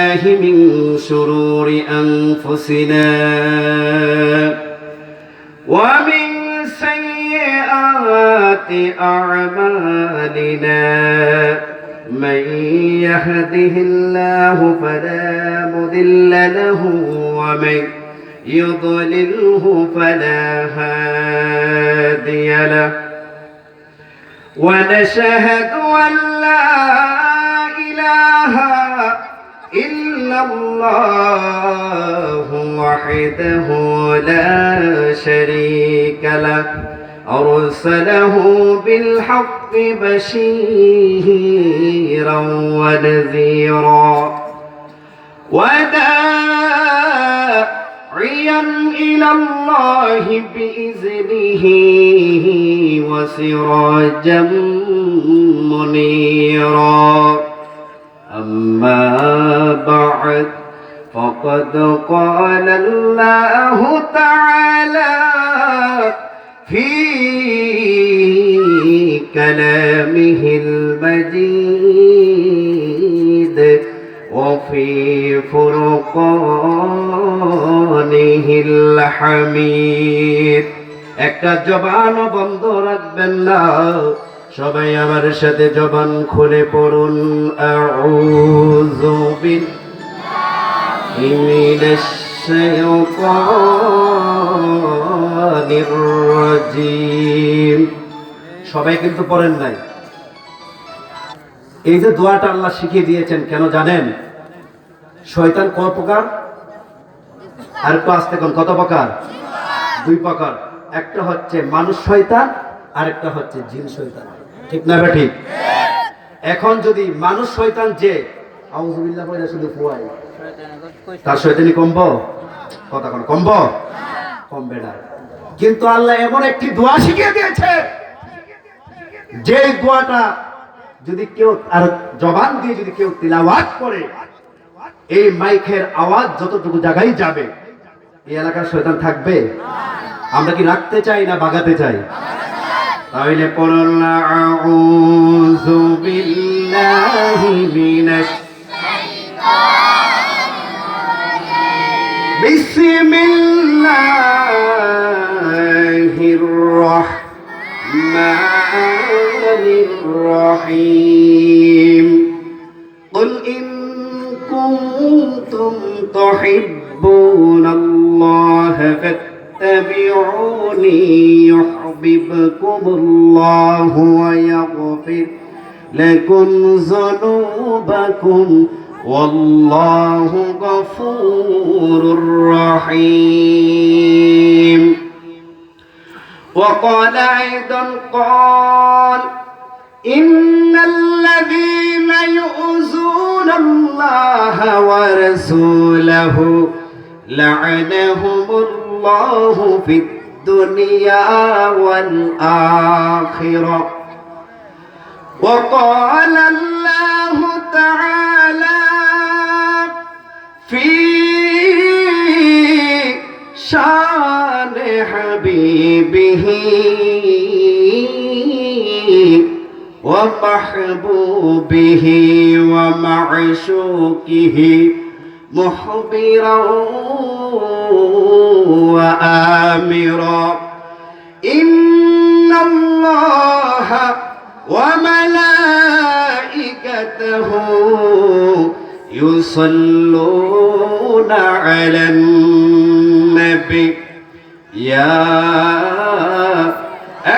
من شرور أنفسنا ومن سيئات أعمالنا من يهده الله فلا مضل له ومن يضلله فلا هادي له ونشهد أن لا إله إلا الله وحده لا شريك له أرسله بالحق بشيرا ونذيرا وداعيا إلى الله بإذنه وسراجا منيرا أما بعد فقد قال الله تعالى في كلامه المجيد وفي فرقانه الحميد একটা জবান বন্ধ রাখবেন না সবাই আমার সাথে জবান খুলে পড়ুন আউযু বিল্লাহি মিনাশ শাইতানির রাজীম। সবাই কিন্তু পড়েন নাই। এই যে দোয়াটা আল্লাহ শিখিয়ে দিয়েছেন কেন জানেন? শয়তান কত প্রকার? আর একটু আস্তে কোন কত প্রকার? দুই প্রকার। একটা হচ্ছে মানুষ শয়তান আর একটা হচ্ছে জিন শয়তান। ঠিক না বে ঠিক? এখন যদি মানুষ শয়তান যে আউযুবিল্লাহ বলে শুধু ফুয়াই তার শয়তানি কমবো? কথা কোন কমবো? কমবে না। কিন্তু আল্লাহ এমন একটি দোয়া শিখিয়ে দিয়েছে যে দোয়াটা যদি কেউ আর জবান দিয়ে যদি কেউ তিলাওয়াত করে এই মাইকের আওয়াজ যতটুকু জায়গায় যাবে এই এলাকার শয়তান থাকবে? আমরা কি রাখতে চাই না বাগাতে চাই? তাহলে পড়ুন আউযু বিল্লাহি মিনাশ শাইতানির বিসমিল্লাহির রাহমানির রহিম কুল ইন কুনতুম তুহিব্বুনাল্লাহা فاتبعوني يحببكم الله ويغفر لكم ذنوبكم والله غفور رحيم. وقال أيضا قال إن الذين يؤذون الله ورسوله لعنهم الله في الدنيا والآخرة. وقال الله تعالى في شان حبيبه ومحبوبه ومعشوقه مخبرا وآمرا إن الله وملائكته يصلون على النبي يا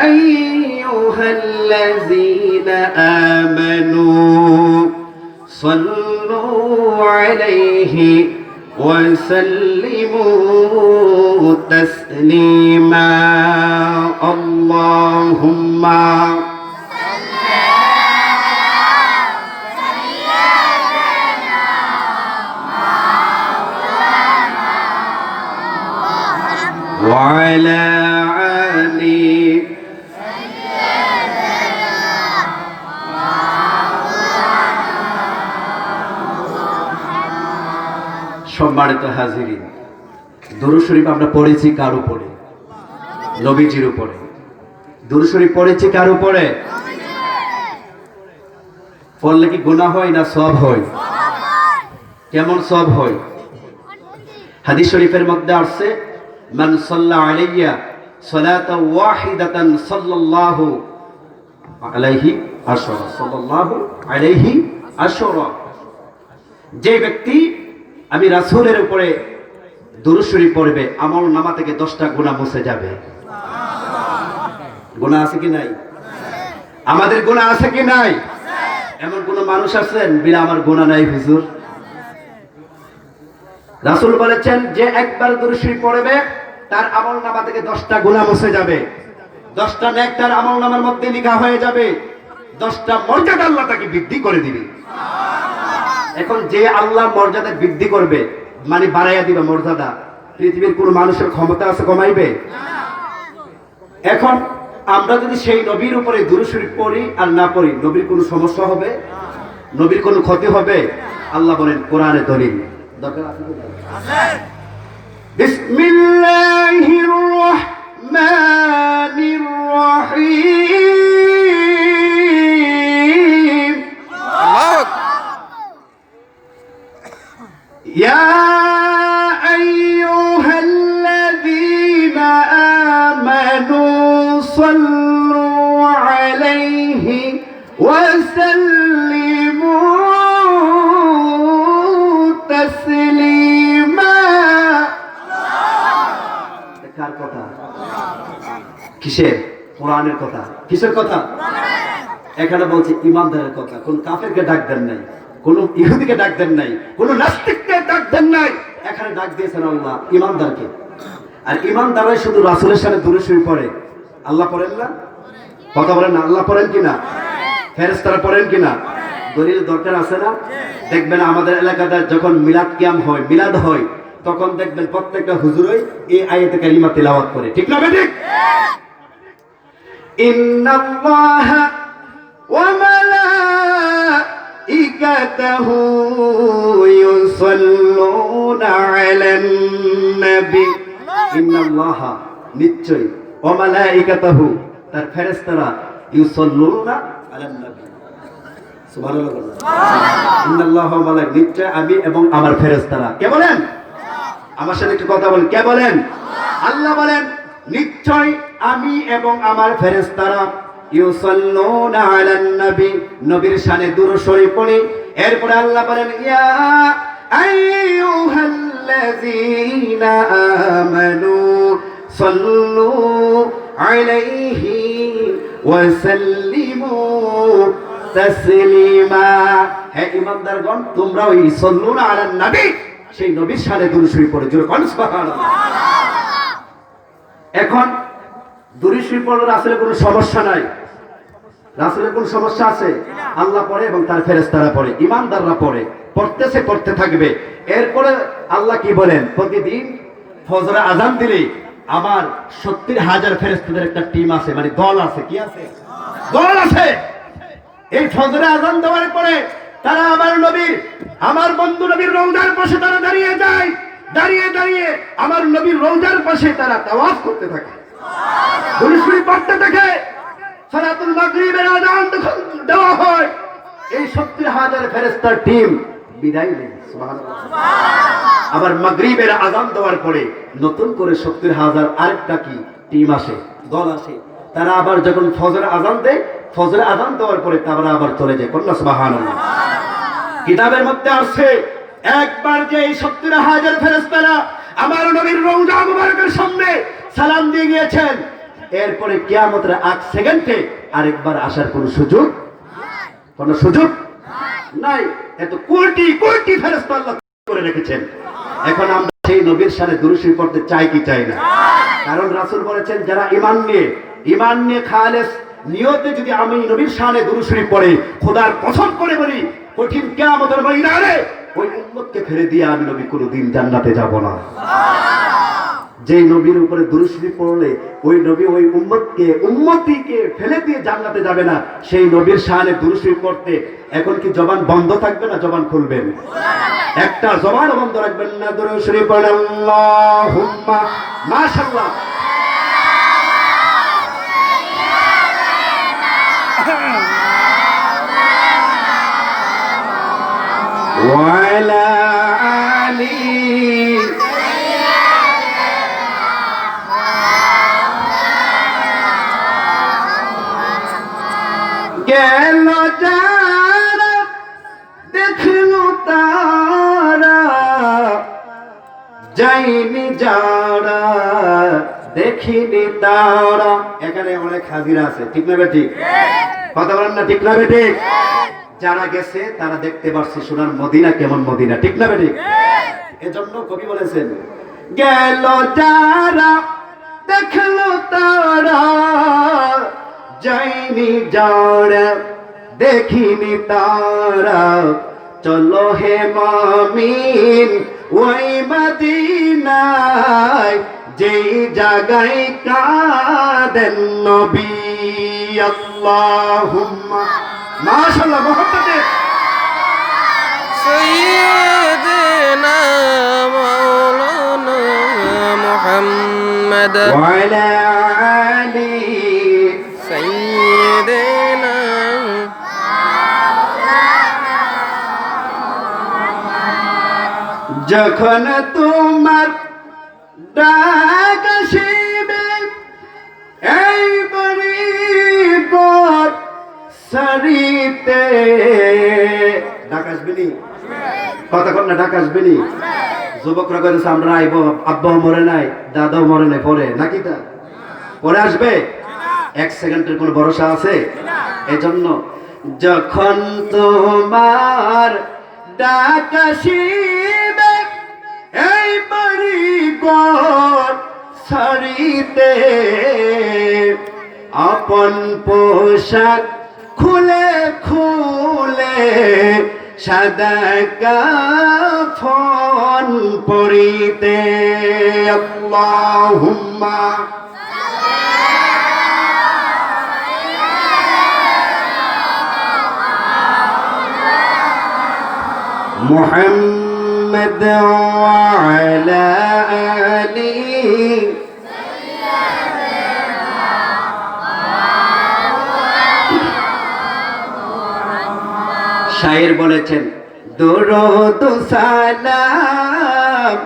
أيها الذين آمنوا صلوا عليه وسلموا تسليما. اللهم وعلى آل সম্মানিত হাজিরিন, দুরূদ শরীফ আমরা পড়েছি কার উপরে? নবীজির উপরে। দুরূদ শরীফ পড়েছি কার উপরে? পড়লে কি গুনাহ হয় না সওয়াব হয়? কেমন সব হয়? হাদিস শরীফের মধ্যে আসছে, মান সাল্লা আলাইয়া সালাতান ওয়াহিদাতান সাল্লাল্লাহু আলাইহি আশরা, সাল্লাল্লাহু আলাইহি আশরা। যে ব্যক্তি আমি রাসূলের উপরে দুরূদ শরীফ পড়বে, আমল নামা থেকে 10টা গুনাহ মুছে যাবে। গুনাহ আছে কি নাই? আমাদের গুনাহ আছে কি নাই? এমন কোন মানুষ আছেন বিনা আমার গুনাহ নাই হুজুর? রাসূল বলেছেন যে একবার দুরূদ শরীফ পড়বে তার আমলনামা থেকে 10টা গুনাহ মুছে যাবে, 10টা নেক তার আমলনামার মধ্যে লেখা হয়ে যাবে, 10টা মর্যাদা আল্লাহ তাকে বৃদ্ধি করে দিবে। এখন যে আল্লাহ মর্যাদা বৃদ্ধি করবে মানে বাড়াইয়া দিবে মর্যাদা, পৃথিবীর কোন মানুষের ক্ষমতা আছে কমাইবে? এখন আমরা যদি সেই নবীর উপরে দুরূদ শরীফ পড়ি আর না পড়ি, নবীর কোনো সমস্যা হবে? নবীর কোনো ক্ষতি হবে? আল্লাহ বলেন কোরআনে দলিল দরকার আছে কি? বিসমিল্লাহির রহমানির রহিম। ইয়া আইয়ুহাল্লাযীনা আমানু সাল্লু আলাইহি ওয়া সাল্লিমু তাসলিমা। কার কথা? কিসের? কোরআনের কথা। কিসের কথা? এখানে বলছে ইমানদারের কথা। কোন কাফেরকে ডাক দেন নাই, কোন ইহুদিকে ডাক দেন নাই, কোন নাস্তিককে ডাক দেন নাই। এখানে ডাক দিয়েছেন আল্লাহ ইমানদারকে। আর ইমানদাররাই শুধু রাসূলের সাথে দুরূদ শরীফ পড়ে। আল্লাহ পড়েন না? কথা বলেন না, আল্লাহ পড়েন কিনা? ফেরেশতারা পড়েন কিনা? দলিল দরকার আছে না? দেখবেন আমাদের এলাকাতে যখন মিলাদ কিয়াম হয়, মিলাদ হয়, তখন দেখবেন প্রত্যেকটা হুজুরই এই আয়াতে কারিমা তিলাওয়াত করে। ঠিক না বেঠিক? ইন্নাল্লাহা ওয়া মালাইকাতাহু ইউসাল্লুনা আলান নবী। ইন্নাল্লাহা নিশ্চয়, ওয়া মালাইকাতাহু তার ফেরেশতারা ইউসাল্লুনা আলান নবী। সুবহানাল্লাহ। ইন্নাল্লাহা ওয়া মালাইকাতাহু নিশ্চয় আমি এবং আমার ফেরেশতারা। কে বলেন? আমার সাথে একটু কথা বলেন। কে বলেন? আল্লাহ বলেন নিশ্চয় আমি এবং আমার ফেরেশতারা ইউসাল্লুনা আলান নবী, নবীর শানে দুরূদ শরীফ পড়ি। এরপরে আল্লাহ বলেন ইয়া আইয়ুহাল্লাযীনা আমানু সাল্লু আলাইহি ওয়া সাল্লিমু তাসলিমা। হে ঈমানদারগণ, তোমরা ওই সাল্লুনা আলান নবী, সেই নবীর শানে দুরূদ শরীফ পড়ে। জোরে কোন সুবহানাল্লাহ। এখন দুরূদ শরীফ পড়লে রাসূলের কোনো সমস্যা নাই। রাসূলের কোনো সমস্যা আছে? আল্লাহ পড়ে এবং তার ফেরেশতারা পড়ে, ঈমানদাররা পড়ে, পড়তেছে, পড়তে থাকবে। এরপরে আল্লাহ কি বলেন? প্রতিদিন ফজরে আযান দিলে আমার 70,000 ফেরেশতাদের একটা টিম আছে, মানে দল আছে। কি আছে? দল আছে। এই ফজরে আযান দেওয়ার পরে তারা আমার নবীর, আমার বন্ধু নবীর রওজার পাশে তারা দাঁড়িয়ে যায়। দাঁড়িয়ে দাঁড়িয়ে আমার নবীর রওজার পাশে তারা তাওয়াফ করতে থাকে, দুরূদ শরীফ পড়তে থাকে। সালাতুল মাগরিবের আযান যখন দেওয়া হয়, এই 70,000 ফেরেশতার টিম বিদায় নেয়। সুবহানাল্লাহ। আবার মাগরিবের আযান দেওয়ার পরে নতুন করে 70,000 আরেকটা কি টিম আসে, দল আসে। তারা আবার যখন ফজর আযান দেয়, ফজর আযান দেওয়ার পরে তারা আবার চলে যায়। কন্যা সুবহানাল্লাহ। কিতাবের মধ্যে আছে একবার যে এই 70,000 ফেরেশতারা আমার নবীর রওজা মুবারকের সামনে সালাম দিয়ে গিয়েছেন, এরপরে কিয়ামতের আগ সেকেন্ডে আরেকবার আসার কোন সুযোগ কোন সুযোগ নাই। এত কোটি কোটি ফেরেশতা আল্লাহ করে রেখেছেন। এখন আমরা সেই নবীর শানে দুরূদ শরীফ পড়তে চাই কি চাই না? কারণ রাসূল বলেছেন যারা ঈমান নিয়ে খালেস নিয়তে যদি আমি নবীর শানে দুরূদ শরীফ পড়ে, খোদার কসম করে বলি কঠিন কিয়ামতের ময়দানে ওই উম্মতকে ফেলে দিয়ে আমি নবী কোনদিন জান্নাতে যাব না। যে নবীর উপরে দুরূদ শরীফ পড়লে ওই নবী ওই উম্মতিকে ফেলে দিয়ে জান্নাতে যাবে না, সেই নবীর শানে দুরূদ শরীফ পড়তে এখন কি জবান বন্ধ থাকবে না জবান খুলবেন? একটা জবান বন্ধ রাখবেন না। দুরূদ শরীফ পড়েন আল্লাহুম্মা মাশাআল্লাহ। ওয়ালা আলী গেল যারা দেখলো তারা যাইনি যারা দেখিনি তারা। এখানে অনেক হাজিরা আছে, ঠিক না বেঠিক? কথা বলেন না, ঠিক না বেঠিক? যারা গেছে তারা দেখতে পারছে সোনার মদিনা কেমন মদিনা, ঠিক না বেঠিক? এজন্য কবি বলেছেন গেল যারা দেখলো তারা যাইনি যারা দেখিনি তারা। চলো হে মুমিন ওই মদিনায় যেই জায়গায় কাঁদেন নবী। আল্লাহুম্মা মাশাআল্লাহ মুহাম্মদে سيدنا مولانا محمد ওয়া আলা আলি سيدنا যখন তোমার ডাক আসিবে এই বরিবর সারিতে। ডাক আসবে নি? কথা কন না, ডাক আসবে নি? যুবকরা কইতেছে আমরা আইব, আব্বাও মরে নাই, দাদাও মরে নাই, পরে নাকি তা পরে আসবে? এক সেকেন্ডের কোন ভরসা আছে? এজন্য যখন তোমার ডাক আসিবে এই বাড়িঘর ছাড়িতে আপন পোশাক খুলে খুলে সাদা কাফন পরিতে। আল্লাহুম্মা মুহাম্মদ ওয়া আলা আলি শায়ের বলেছেন দরুদ সালাম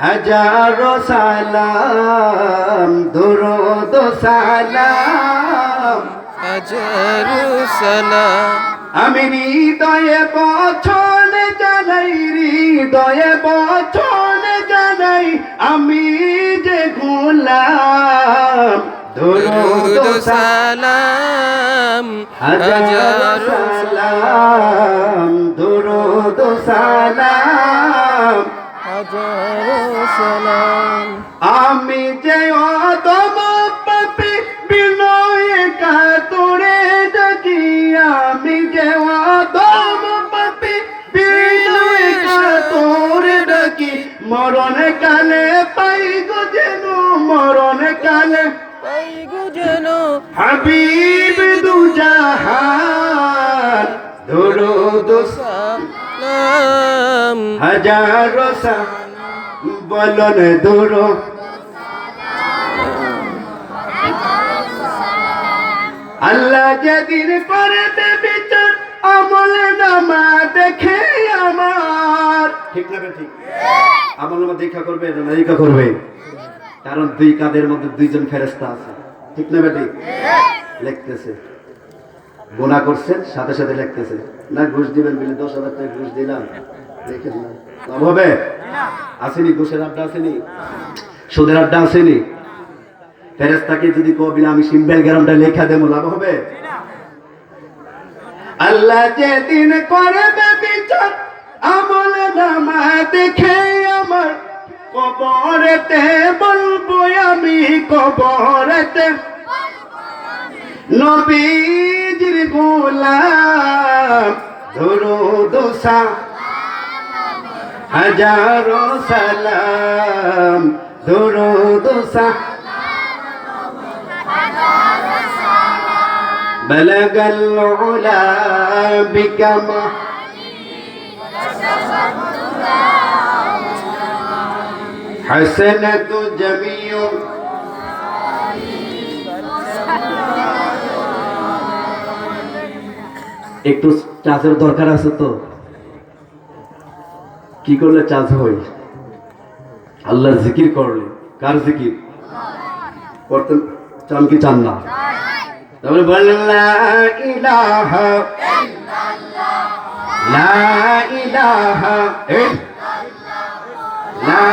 হাজারো সালাম, দরুদ সালাম হাজারো সালাম। আমি হৃদয়ে বচন জানাই, হৃদয়ে বচন জানাই আমি যে গোলাম। দরুদ সালাম হাজারো সালাম, দরুদ সালাম হাজারো সালাম। আমি যে অদম পাপী বিনয়ে কাতরে ডাকি, আমি যে অদম পাপী বিনয়ে কাতরে ডাকি। মরণ কালে পাই গো যেন, মরণ কালে পাই গো যেন হাবিব দুজাহান। দরুদ সালাম হাজারো সালাম বলন দরুদ আল্লাহ যেদিন করবে বিচার আমল নামা দেখে আমার, ঠিক না ঠিক? আমল নামা দেখা করবে না দেখা করবে? কারণ দুই কাঁধের মধ্যে দুইজন ফেরেশতা আছে, ঠিক না ঠিক? লিখতেছে গুনাহ করছেন সাথে সাথে লিখতেছে। না ঘুষ দিবেন বলে 10,000 টাকা ঘুষ দিলাম, দেখেন না লাভ হবে? আসেনি ঘুষের আড্ডা, আসেনি সুদের আড্ডা, আসেনি? ফেরেশতাকে যদি কবিলা আমি সিম্বল গ্রামটা লেখা দেবো, লাভ হবে? আল্লাহ যেদিন করবে বিচার আমল নামা দেখে আমার, কবরেতে বলবো আমি, কবরেতে নবীজির গোলাম। দরুদ সালাম হাজারো সালাম, দরুদ সালাম بلغ العلا بكما حسنة جميع একটু চাষের দরকার আছে তো, কি করলে চার্জ হয়? আল্লাহর জিকির করলে। কার জিকির করতে চান কি চান না? তাহলে বলেন লা ইলাহা লা ইলাহা লা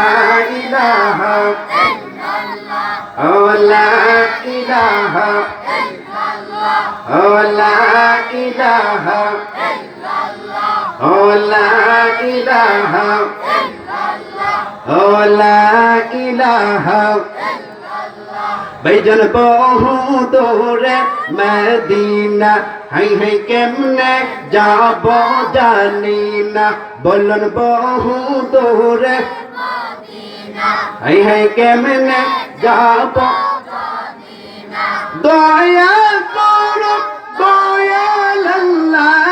ইলাহা ও লা ইলাহা ও লা ইলাহা ও লা ইলাহা ও লা ইলাহা ভাইজান বহু দূরে মদিনা হাই হাই কেমনে যাব জানি না বলুন বহু দূরে হাই হাই কেমনে যাব দয়া করো দয়াল আল্লাহ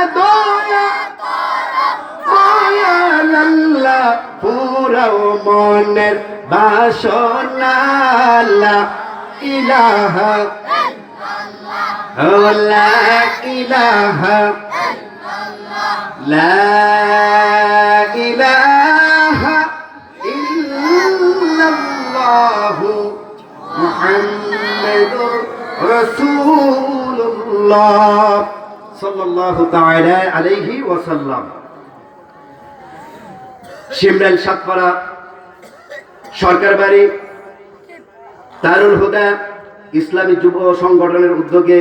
দয়াল আল্লাহ পুরাও মনের বাসনা লা ইলাহা ও লা ইলাহা লা ইলাহা ইল্লাল্লাহু মুহাম্মাদুর রাসূলুল্লাহ সাল্লাল্লাহু তাআলা আলাইহি ওয়াসাল্লাম। শিমরাইল সাতপাড়া সরকার বাড়ি দারুল হুদা ইসলামী যুব সংগঠনের উদ্যোগে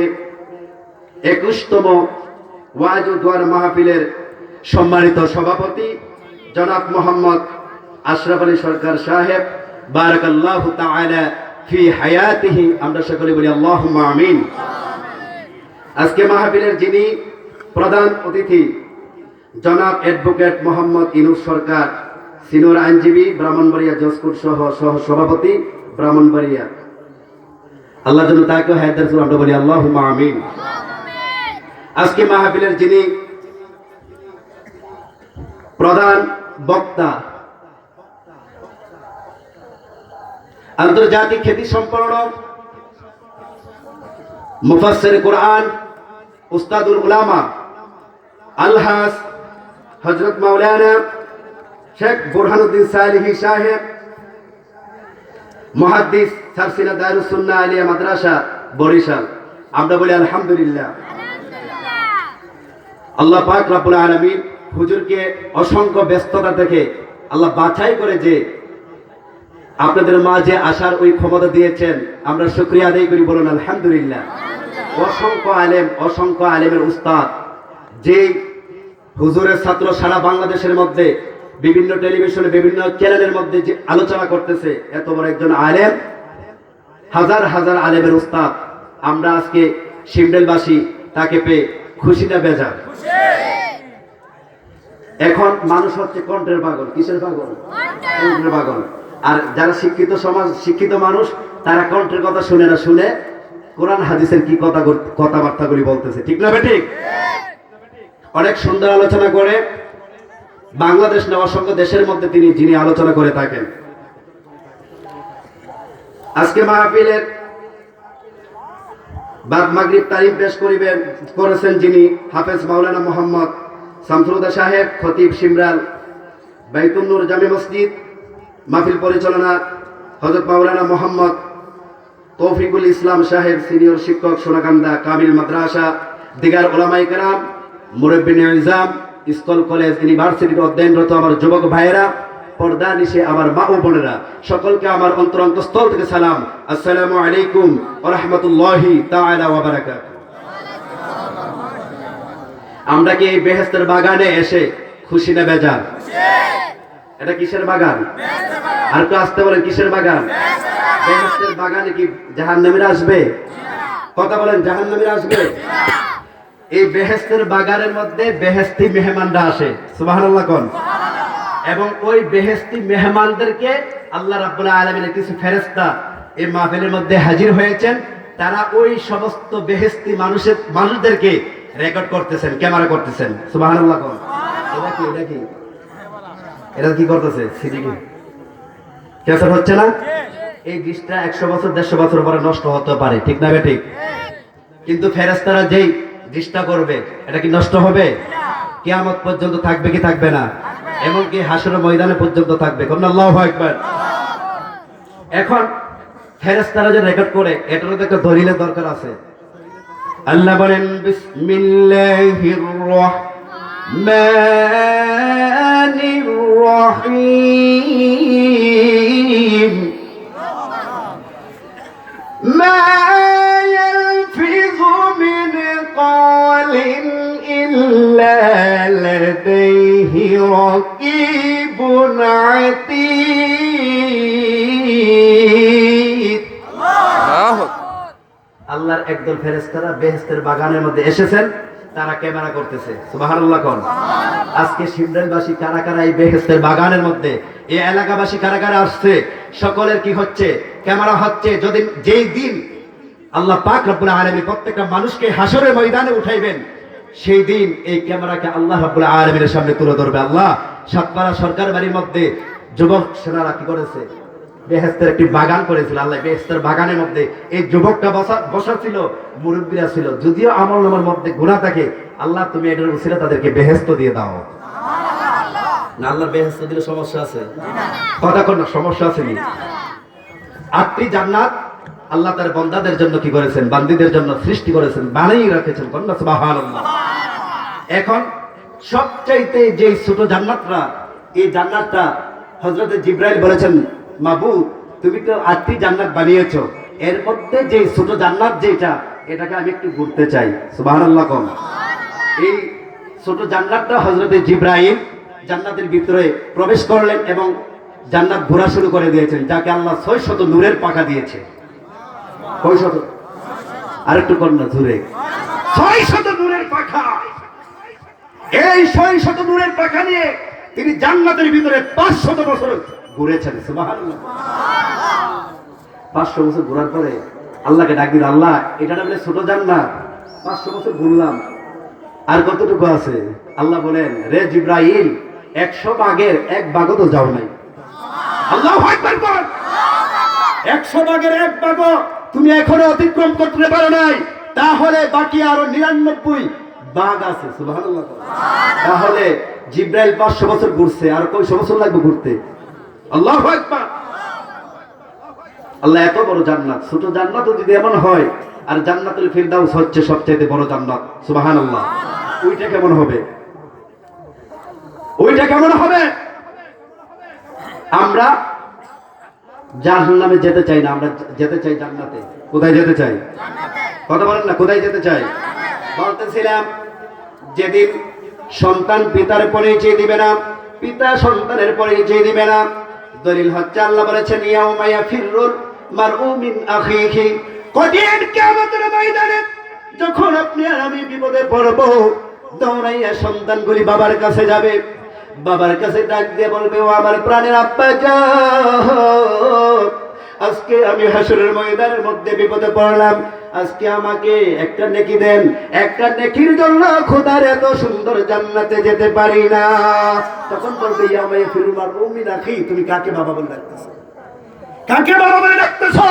21তম ওয়াজ ও দোয়ার মাহফিলের সম্মানিত সভাপতি জনাব মোহাম্মদ আশরাফ আলী সরকার সাহেব বারাকাল্লাহু তাআলা ফি হায়াতিহি, আমরা সকলে বলি আল্লাহুম্মা আমিন। আজকে মাহফিলের যিনি প্রধান অতিথি জনাব অ্যাডভোকেট মোহাম্মদ ইনুস সরকার, সিনিয়র আইনজীবী, ব্রাহ্মণবাড়িয়া জজকোর্ট সহ সভাপতি ব্রাহ্মণবাড়িয়া, আল্লাহ যেন তাকে হায়াতের জন্য আমরা বলি আল্লাহুম্মা আমিন। আজকে মাহফিলের যিনি প্রধান বক্তা, আন্তর্জাতিক খ্যাতি সম্পন্ন মুফাসসির কোরআন উস্তাদুল উলামা আলহাজ হযরত মাওলানা শেখ বুরহানুদ্দিন সালিহি সাহেব, মুহাদ্দিস সারসিনা দারুস সুন্নাহ আলিয়া মাদ্রাসা বরিশাল, আমরা বলি আলহামদুলিল্লাহ। আল্লাহ পাক রব্বুল আলামিন হুজুরকে অসংখ্য ব্যস্ততা থেকে আল্লাহ বাছাই করে যে আপনাদের মাঝে আসার ওই ক্ষমতা দিয়েছেন, আমরা শুকরিয়া আদায় করি, বলুন আলহামদুলিল্লাহ। অসংখ্য আলেমের উস্তাদ, যে হুজুরের ছাত্র সারা বাংলাদেশের মধ্যে বিভিন্ন টেলিভিশনে বিভিন্ন চ্যানেলের মধ্যে যে আলোচনা করতেছে, এত বড় একজন আলেম, হাজার হাজার আলেমের উস্তাদ, আমরা আজকে শিমডেলবাসী তাকে পেয়ে খুশি না বেজার? এখন মানুষ হচ্ছে কণ্ঠের পাগল। কিসের পাগল? কণ্ঠের পাগল। আর যারা শিক্ষিত সমাজ, শিক্ষিত মানুষ, তারা কণ্ঠের কথা শুনে না, শুনে কোরআন হাদিসের কি কথাবার্তাগুলি বলতেছে, ঠিক না ঠিক? অনেক সুন্দর আলোচনা করে, বাংলাদেশ না অসংখ্য দেশের মধ্যে যিনি আলোচনা করে থাকেন। আজকে মাহফিলের বাদ মাগরিব তারিফ পেশ করেছেন যিনি হাফেজ মাওলানা মোহাম্মদ শামসুল হুদা সাহেব, খতিব শিমরাল বাইতুন নূর জামে মসজিদ। মাহফিল পরিচালনা হযরত মাওলানা মোহাম্মদ তৌফিকুল ইসলাম সাহেব, সিনিয়র শিক্ষক, সোনাকান্দা কামিল মাদ্রাসা। দিগার ওলামায়ে কেরাম, মুরব্বিনে ইজাম, স্কুল কলেজ ইউনিভার্সিটির অধ্যয়নরত আমার যুবক ভাইয়েরা, পর্দা নিশে আমার মা ও বোনেরা, সকলকে আমার অন্তরস্থল থেকে সালাম। আসসালামু আলাইকুম ওয়া রাহমাতুল্লাহি তাআলা ওয়া বারাকাতুহু। আমরা কি এই বেহেশতের বাগানে এসে খুশি না বেজার? এটা কিসের বাগান? আর তো আসতে বলেন, কিসের বাগান? বেহেশতের বাগানে কি জাহান্নামীরা আসবে? কথা বলেন, জাহান্নামীরা আসবে? এই বেহেশতের বাগানের মধ্যে বেহেশতি মেহমানরা আসে, সুবহানাল্লাহ কোন। এবং ওই বেহেশতি মেহমানদেরকে আল্লাহ রাব্বুল আলামিনের কিছু ফেরেশতা এই মাহফিলের মধ্যে হাজির হয়েছেন, তারা ওই সমস্ত বেহেশতি মানুষদেরকে রেকর্ড করতেছেন, ক্যামেরা করতেছেন, সুবহানাল্লাহ কোন। এটা কি করতেছে? সিডিকে ক্যান্সার হচ্ছে না? এই জিনিসটা 100 বছর 150 বছর পরে নষ্ট হতে পারে, ঠিক না বে ঠিক? কিন্তু ফেরেশতারা যেই জিনিসটা করবে, এটা কি নষ্ট হবে? কিয়ামত পর্যন্ত থাকবে কি থাকবে না? এমনকি হাসরের ময়দানে পর্যন্ত থাকবে। কোন আল্লাহু আকবার। এখন ফেরেশতারা যে রেকর্ড করে, এটারও তো একটা দলিলের দরকার আছে। আল্লাহ বলেন বিসমিল্লাহির রহমানির রহিম মা ইয়ালফিযু মিন ক্বালিন ইল্লা লাদাইহি রাকীবুন আতীদ। আল্লাহর একদল ফেরেশতারা বেহেশতের বাগানের মধ্যে এসেছেন, তারা ক্যামেরা করতেছে। সুবহানাল্লাহ কোন। আজকে শিবরাইলবাসী কারা কারা এই বেহেশতের বাগানের মধ্যে, এই এলাকাবাসী কারা কারা আসছে, সকলের কি হচ্ছে? ক্যামেরা হচ্ছে। যদি যেই দিন আল্লাহ পাক রব্বুল আলামিন প্রত্যেকটা মানুষকে হাসরের ময়দানে উঠাইবেন, সেই দিন এই ক্যামেরাকে আল্লাহ রব্বুল আলামিনের সামনে তুলে ধরবে। আল্লাহ সাতপাড়া সরকার বাড়ির মধ্যে যুবক সেনারা কি করেছে? বেহেশতের একটি বাগান করেছিল। আল্লাহ বেহেশতের বাগানের মধ্যে এই যুবকটা বসা ছিল, মুরব্বীরা ছিল। যদিও আমল নামার মধ্যে গুনাহ থাকে, আল্লাহ তুমি এটার উসিলা তাদেরকে বেহেশত দিয়ে দাও না। আল্লাহর বেহেশত দিলে সমস্যা আছে? কথা কোন সমস্যা আছে নি? 8টি জান্নাত আল্লাহ তার বান্দাদের জন্য কি করেছেন? বান্দীদের জন্য সৃষ্টি করেছেন, বানিয়ে রেখেছেন। কন্যা সুবহানাল্লাহ। এখন সবচাইতে যে ছোট জান্নাতটা, এই জান্নাতটা হযরত জিবরাইল বলেছেন, মাবুদ তুমি তো 8টি জান্নাত বানিয়েছো, এর মধ্যে যে ছোট জান্নাত যেটা, এটাকে আমি একটু ঘুরতে চাই। সুবহানাল্লাহ কোন। এই ছোট জান্নাতটা হযরত জিবরাইল জান্নাতের ভিতরে প্রবেশ করলেন এবং জান্নাত ঘোরা শুরু করে দিয়েছেন, যাকে আল্লাহ 600 নূরের পাখা দিয়েছে। কয় শত? আরেকটু কন্যা জুড়ে 600 নূরের পাখা। এই 600 নূরের পাখা নিয়ে তিনি জান্নাতের ভিতরে 500 বছর ঘুরেছেন। সুবহানাল্লাহ। 500 বছর ঘোরার পরে আল্লাহকে ডাক দিল, আল্লাহ এটা না বলে ছোট জান্নাত, 500 বছর ঘুরলাম, আর কতটুকু আছে? আল্লাহ বলেন, রে জিবরাইল 100 ভাগের 1 ভাগও তো যাও নাই। আল্লাহু আকবার বল। 100 ভাগের 1 ভাগও তুমি এখনো অতিক্রম করতে পারো নাই, তাহলে বাকি আরো 99 ভাগ আছে। সুবহানাল্লাহ। তাহলে জিবরাইল 500 বছর ঘুরছে, আর কয়শো বছর লাগবে ঘুরতে? আল্লাহু আকবার। আল্লাহ এত বড় জান্নাত, ছোট জান্নাত যদি এমন হয়, আর জান্নাতুল ফিরদাউস হচ্ছে সবচেয়ে বড় জান্নাত। সুবহানাল্লাহ। ওইটা কেমন হবে? ওইটা কেমন হবে? আমরা জাহান্নামে যেতে চাই না, আমরা যেতে চাই জান্নাতে। কোথায় যেতে চাই? কথা বলেন না, কোথায় যেতে চাই? বলতেছিলাম, যেদিন সন্তান পিতার পরিচয় দিবে না, পিতা সন্তানের পরিচয় দিবে না, দলিল হচ্ছে আল্লাহ বলেছেন, ইয়াউমা ইয়াফিরুল মারউ মিন আখিহি। কঠিন কিয়ামতের ময়দানে যখন আপনি আর আমি বিপদে পড়ব, দৌড়াইয়া সন্তানগুলি বাবার কাছে যাবে, বাবার কাছে ডাক দিয়ে বলবে, ও আমার প্রাণের আব্বা যান, আজকে আমি হাসরের ময়দানের মধ্যে বিপদে পড়লাম, আজকে আমাকে একটা নেকি দেন। একটা নেকির জন্য খোদার এত সুন্দর জান্নাতে যেতে পারি না। তখন বলবে, ইয়াউমা ইয়াফিরুল মারউ মিন আখিহি। তুমি কাকে বাবা বলে ডাকতেছো? কাকে বাবা বলে ডাকতেছো?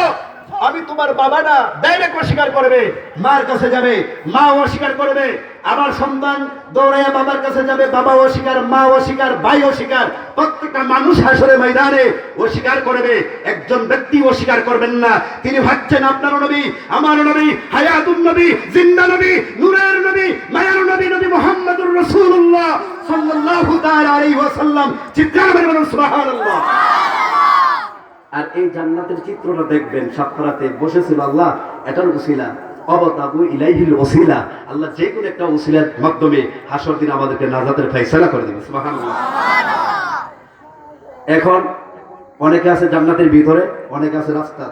আমি তোমার বাবা না। ডাইরেক্ট অস্বীকার করবে, মার কাছে যাবে, মা অস্বীকার করবে। আমার সন্তান দৌড়াইয়া বাবার কাছে যাবে, বাবা অস্বীকার, মা অস্বীকার, ভাই অস্বীকার। প্রত্যেকটা মানুষ হাসরে ময়দানে অস্বীকার করবে। একজন ব্যক্তি অস্বীকার করবেন না, তিনি ভাবছেন আপনার নবী, আমার নবী, হায়াতুন নবী, জিন্দা নবী, নূরের নবী, মায়ার নবী, নবী মুহাম্মদুর রাসূলুল্লাহ সাল্লাল্লাহু তাআলা আলাইহি ওয়াসাল্লাম। চিৎকার করে বলুন সুবহানাল্লাহ। আর এই জান্নাতের চিত্রটা দেখবেন, সাতরাতে বসেছিল আল্লাহ, এটার উসিলা অবতাবু ইলাইহিল ওসিলা। আল্লাহ যে কোনো একটা উসিলার মাধ্যমে হাসর দিন আমাদেরকে নাজাতের ফয়সালা করে দিবেন। সুবহানাল্লাহ। এখন অনেকে আছে জান্নাতের ভিতরে, অনেকে আছে রাস্তা,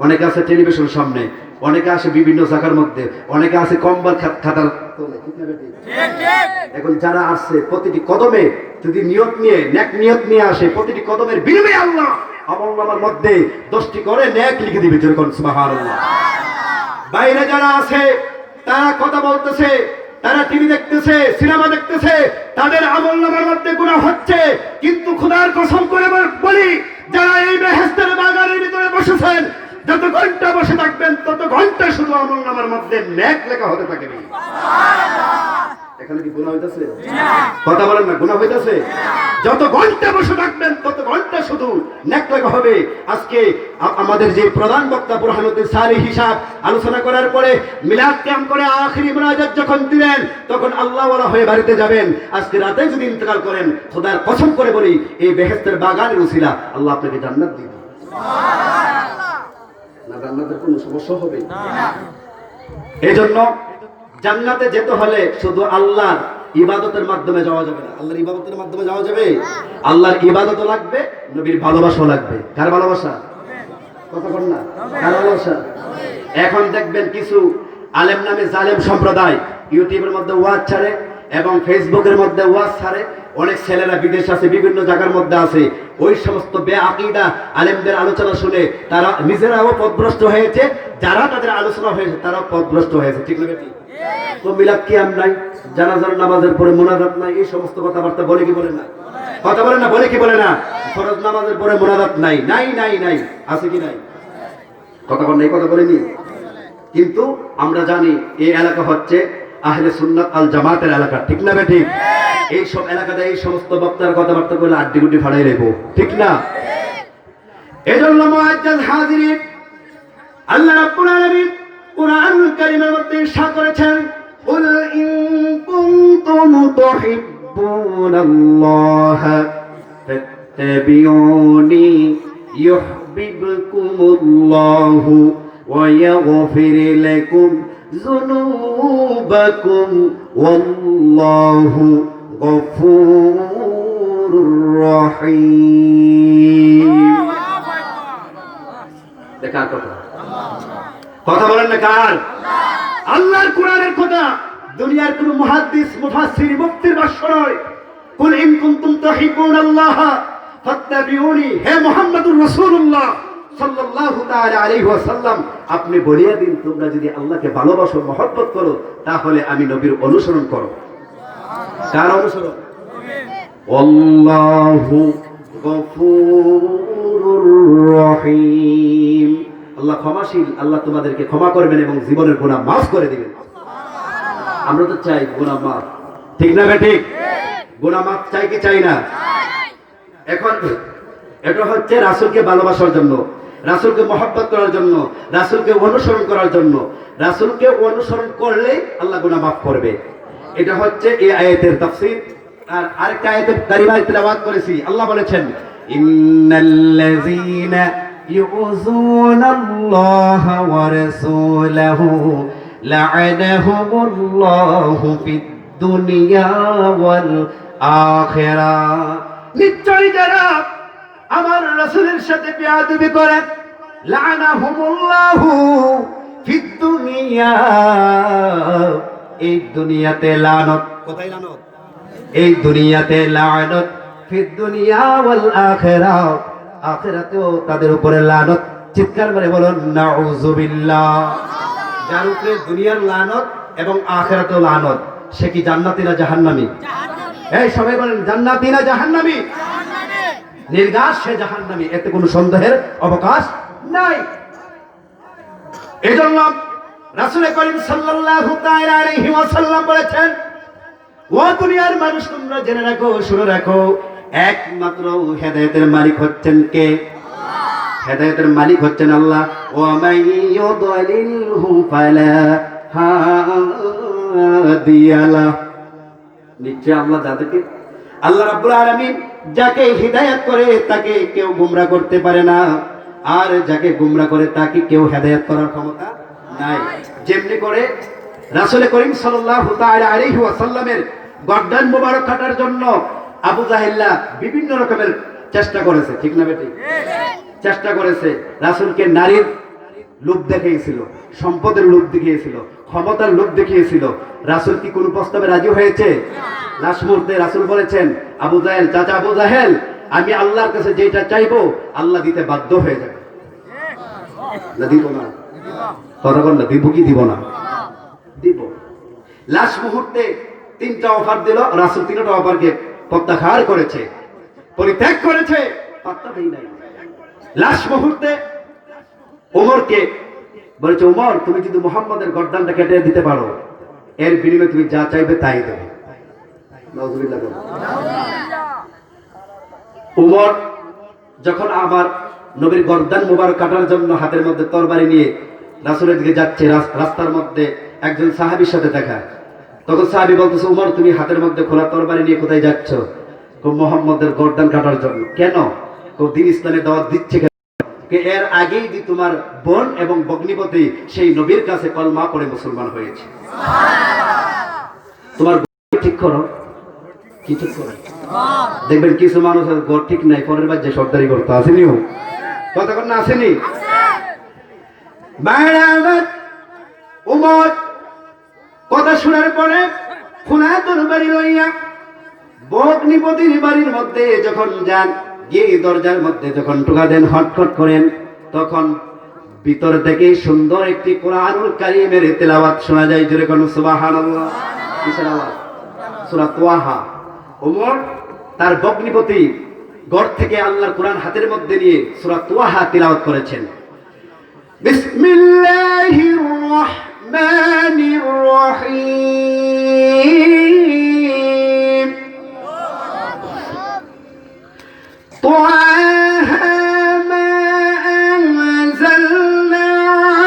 অনেকে আছে টেলিভিশন সামনে, অনেকে আছে বিভিন্ন জায়গার মধ্যে, অনেকে আছে কম্বল খাতার তলে। ঠিক না বেটি? এখন যারা আসছে প্রতিটি কদমে যদি নিয়ত নিয়ে, নেক নিয়ত নিয়ে আসে, প্রতিটি কদমের বিনিময়ে আল্লাহ আমলনামার মধ্যে 10টি করে নেক লিখে দিবে। যেরকম সুবহানাল্লাহ। বাইরে যারা আছে, তারা কথা বলতেছে, তারা টিভি দেখতেছে, সিনেমা দেখতেছে, তাদের আমলনামার মধ্যে গুনাহ হচ্ছে, কিন্তু খোদার কসম করে বলি, যারা এই বেহেশতের বাগানের ভিতরে বসেছেন, যত ঘন্টা বসে থাকবেন তত ঘন্টা শুধু আমলনামার মধ্যে নেক লেখা হতে থাকবে। সুবহানাল্লাহ। এখানে কি গুনাহ হইতাছে? কথা বলেন না, গুনাহ হইতাছে? যত ঘন্টা বসে থাকবেন তত ঘন্টা শুধু নেক লেখা হবে। আজকে আমাদের যে প্রধান বক্তা বুরহানুদ্দিন সারি হিসাব আলোচনা করার পরে মিলাদ ক্যাম্প করে আখিরি মুনাজাত যখন দিবেন তখন আল্লাহ ওয়ালা হয়ে বাড়িতে যাবেন। আজকে রাতে যদি ইন্তেকাল করেন খোদার কসম করে বলি এই বেহেশতের বাগানের উসিলা আল্লাহ আপনাকে জান্নাত দিবে। না জান্নাতের কোনো সমস্যা হবে না। এজন্য জান্নাতে যেতে হলে শুধু আল্লাহর ইবাদতের মাধ্যমে যাওয়া যাবে না। আল্লাহর ইবাদতের মাধ্যমে যাওয়া যাবে, আল্লাহর ইবাদতও লাগবে, নবীর ভালোবাসাও লাগবে। কার ভালোবাসা? কথা বল না, কার ভালোবাসা? এখন দেখবেন কিছু আলেম নামে জালেম সম্প্রদায় ইউটিউবের মধ্যে ওয়াজ ছাড়ে এবং ফেসবুকের মধ্যে ওয়াজ ছাড়ে। অনেক ছেলেরা বিদেশ আছে, বিভিন্ন জায়গার মধ্যে আছে, ওই সমস্ত বেআকিদা আলেমদের আলোচনা শুনে তারা নিজেরাও পথভ্রষ্ট হয়েছে, যারা তাদের আলোচনা হয়েছে তারাও পথভ্রষ্ট হয়েছে। ঠিক না ঠিক? তো মিলাদ কিয়াম নাই, জানাজার নামাজের পরে মুনাজাত নাই, এই সমস্ত কথাবার্তা বলে কি বলে না? কথা বলে না, বলে কি বলে না? ফরজ নামাজের পরে মুনাজাত নাই, নাই নাই নাই, আছে কি নাই? কথা বল, এই কথা বলিনি। কিন্তু আমরা জানি এই এলাকা হচ্ছে আহলে সুন্নাত আল জামাতের এলাকা। ঠিক না ঠিক? এই সব এলাকাতে এই সমস্ত বক্তার কথাবার্তা বলে আড্ডি গুড্ডি ফাড়াই রেখো, ঠিক না? এজন্য মুআজ্জাজ হাজিরিন, আল্লাহ রাব্বুল আলামিন কুরআনুল কারীমের মধ্যে ইরশাদ করেছেন, কুল ইন কুনতুম তুহিব্বুনাল্লাহ ফাত্তাবিউনি ইউহিব্বুকুমুল্লাহু ওয়া ইয়াগফির লাকুম যুনুবাকুম ওয়াল্লাহু গফুরুর রহিম। দেখার কথা, কথা বলেন না কার? আল্লাহর কোরআনের কথা, দুনিয়ার কোন মুহাদ্দিস মুফাসসির মুফতির ভাষ্য নয়। কুল ইন কুনতুম তুহিব্বুনাল্লাহ ফাত্তাবিউনি, হে মুহাম্মদুর রাসূলুল্লাহ সাল্লাল্লাহু তাআলা আলাইহি ওয়াসাল্লাম, আপনি বলিয়া দিন তোমরা যদি আল্লাহকে ভালোবাসো, মহব্বত করো, তাহলে আমি নবীর অনুসরণ করো। কার অনুসরণ? আল্লাহু গফুরুর রহিম, আল্লাহ ক্ষমাশীল, আল্লাহ তোমাদেরকে ক্ষমা করবেন এবং জীবনের গুনাহ মাফ করে দিবেন। আমরা তো চাই গুনাহ মাফ, ঠিক না ঠিক? গুনাহ মাফ চাই কি চাই না? এখন এটা হচ্ছে রাসূলকে ভালোবাসার জন্য, রাসূলকে মহব্বত করার জন্য, রাসূলকে অনুসরণ করার জন্য। রাসূলকে অনুসরণ করলে আল্লাহ গুনাহ মাফ করবে। এটা হচ্ছে এই আয়াতের তাফসীর। আর আরেকটা আয়াতের কারিমা তেলাওয়াত করেছি। আল্লাহ বলেছেন, ইন্নাল্লাযীনা ইউযুনাল্লাহা ওয়া রাসূলাহু লা'আনাহুমুল্লাহু ফিদ দুনিয়া ওয়াল আখিরাহ, নিশ্চয় যারা আমার রাসূলের সাথে বেয়াদবি করে, লা'আনাহুমুল্লাহু ফিদ দুনিয়া, এই দুনিয়াতে লানত, কোথায় লানত? এই দুনিয়াতে লানত, ফিদ দুনিয়া ওয়াল আখিরাহ, আখিরাতেও তাদের উপরে লানত। চিৎকার করে বলুন নাউযুবিল্লাহ। যার উপরে দুনিয়ার লানত এবং আখিরাতেও লানত, সে কি জান্নাতি না জাহান্নামী? এই সবাই বলেন জান্নাতি না জাহান্নামী? নির্ঘাত সে জাহান্নামী, এতে কোনো সন্দেহের অবকাশ নাই। এজন্য রাসূল করিম সাল্লাল্লাহু তাআলা আলাইহি ওয়াসাল্লাম বলেছেন, ও দুনিয়ার মানুষ তোমরা জেনে রাখো, শুনে রাখো, একমাত্র হেদায়েতের মালিক হচ্ছেন কে? হেদায়েতের মালিক হচ্ছেন আল্লাহ। ওয়া মাইয়ুদলিলহু ফালা হাদিয়া লাহ, নিশ্চয় আল্লাহ যাদেরকে, আল্লাহ রাব্বুল আলামিন যাকে হিদায়াত করে তাকে কেউ গোমরা করতে পারে না, আর যাকে গোমরা করে তাকে কেউ হেদায়াত করার ক্ষমতা নাই। যেমনি করে রাসূল করিম সাল্লাল্লাহু তাআলা আলাইহি ওয়াসাল্লামের গর্দান মোবারক কাটার জন্য আবু জাহেল্লা বিভিন্ন রকমের চেষ্টা করেছে, ঠিক না বেটি? চেষ্টা করেছে। রাসূলকে নারীর লোভ দেখিয়েছিল, সম্পদের লোভ দেখিয়েছিল, ক্ষমতার লোভ দেখিয়েছিল। রাসূল কি কোন প্রস্তাবে রাজি হয়েছে? লাস্ট মুহূর্তে রাসূল বলেছেন, আবু জাহেল, চাচা আবু জাহেল, আমি আল্লাহর কাছে যেটা চাইবো আল্লাহ দিতে বাধ্য হয়ে যাবে। না দিব না? তখন না দিব কি দিব না? দিব। লাস্ট মুহূর্তে তিনটা অফার দিল, রাসূল তিনটা অফারকে প্রত্যাখ্যান করেছে, পরিত্যাগ করেছে, পাত্তা দেই নাই। লাস্ট মুহূর্তে ওমরকে বলেছে, ওমর তুমি যদি মুহাম্মাদের গর্দানটা কেটে দিতে পারো, এর বিনিময়ে তুমি যা চাইবে তাই দেবে। নাউজুবিল্লাহ বলেন। উমর যখন আমার নবীর গর্দান মুবারক কাটার জন্য হাতের মধ্যে তরবারি নিয়ে রাসূলের দিকে যাচ্ছে, রাস্তার মধ্যে একজন সাহাবীর সাথে দেখা। তখন সাহাবী বলতেছে, উমর তুমি হাতের মধ্যে খোলা তরবারি নিয়ে কোথায় যাচ্ছ? মুহাম্মদের গর্দান কাটার জন্য। কেন? দিন ইসলামের দাওয়াত দিচ্ছে কেন? এর আগেই যে তোমার বোন এবং ভগ্নিপতি সেই নবীর কাছে কলমা পড়ে মুসলমান হয়েছে। তোমার ঠিক করো, কি ঠিক করো? দেখবেন কিছু মানুষ গড় ঠিক নাই, পরের বার যে সর্দারি করতে আসেনি, কতক্ষণ না আসেনি। উমর কথা শোনার পরে খুনা তরবারি লইয়া ভগ্নিপতির বাড়ির মধ্যে যখন যান, গিয়ে দরজার মধ্যে যখন টোকা দেন, হটখট করেন, তখন ভিতর থেকে সুন্দর একটি কোরআনুল কারীমের তেলাওয়াত শোনা যায়। জোরে কোন সুবহানাল্লাহ। কিসের আওয়াজ? সূরা তাহা। ওমর তার ভগ্নিপতি ঘর থেকে আল্লাহর কোরআন হাতের মধ্যে নিয়ে সূরা তাহা তেলাওয়াত করেছেন। বিসমিল্লাহির রহমানির রহিম। তাহা মা আনজালনা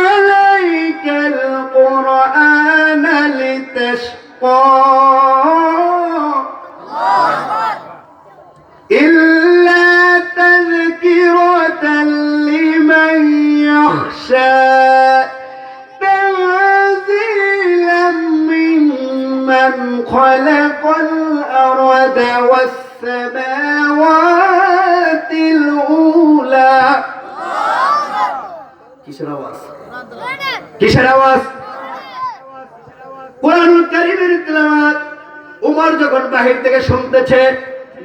আলাইকাল কুরআনা লিতাশকা إلا تذكرة لمن يخشى تنزيلا ممن خلق الأرض والسماوات الأولى কিসের আওয়াজ? কিসের আওয়াজ? কোরআনুল কারীমের তেলাওয়াত উমর যখন বাহির থেকে শুনতেছে,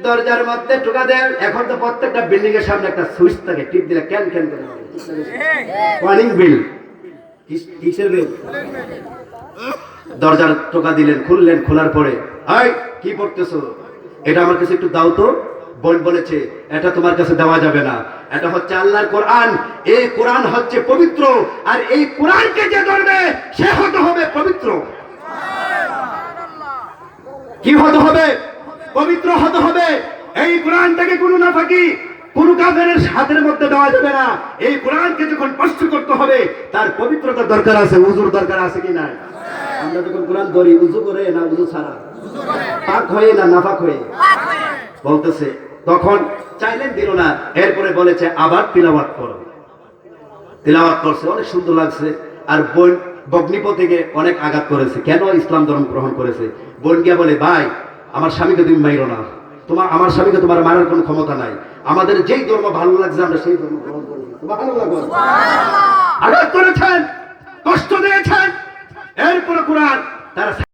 দরজার মধ্যে টোকা দেন। এখন তো প্রত্যেকটা বিল্ডিং এর সামনে একটা সুইচ থাকে, টিপ দিলে ক্যান ক্যান করে ওয়ার্নিং বিল। কিসের বিল? দরজার টোকা দিলেন, খুললেন। খোলার পরে, হাই কি পড়তেছো? এটা আমার কাছে একটু দাও তো। বোন বলেছে, এটা তোমার কাছে দেওয়া যাবে না, এটা হচ্ছে আল্লাহর কোরআন। এই কোরআন হচ্ছে পবিত্র, আর এই কোরআনকে যে ধরবে সে হতে হবে পবিত্র। কি হতে হবে? পবিত্র হতে হবে। এই কোরআনটাকে কোনো নাফাকি, কোনো কাফেরের হাতের মধ্যে দেওয়া যাবে না। এই কোরআনকে যখন স্পর্শ করতে হবে, তার পবিত্রতার দরকার আছে, উযুর দরকার আছে কি না? আমরা যখন কোরআন ধরি, উযু করে না উযু ছাড়া? পাক হয়ে না নাফাক হয়ে? বলতেছে, তখন চাইলেন দিল না। এরপরে বলেছে আবার তিলাওয়াত করো। তিলাওয়াত করছে, অনেক সুন্দর লাগছে। আর বোন ভগ্নিপতিকে অনেক আঘাত করেছে। কেন? ইসলাম ধর্ম গ্রহণ করেছে। বোন গিয়া বলে, ভাই আমার স্বামীকে তুমি মাইরো না, আমার স্বামীকে তোমার মারার কোনো ক্ষমতা নাই। আমাদের যেই ধর্ম ভালো লাগছে আমরা সেই ধর্ম গ্রহণ করেছি। সুবহানাল্লাহ। আঘাত করেছেন, কষ্ট দিয়েছেন, এরপরে কোরআন তারা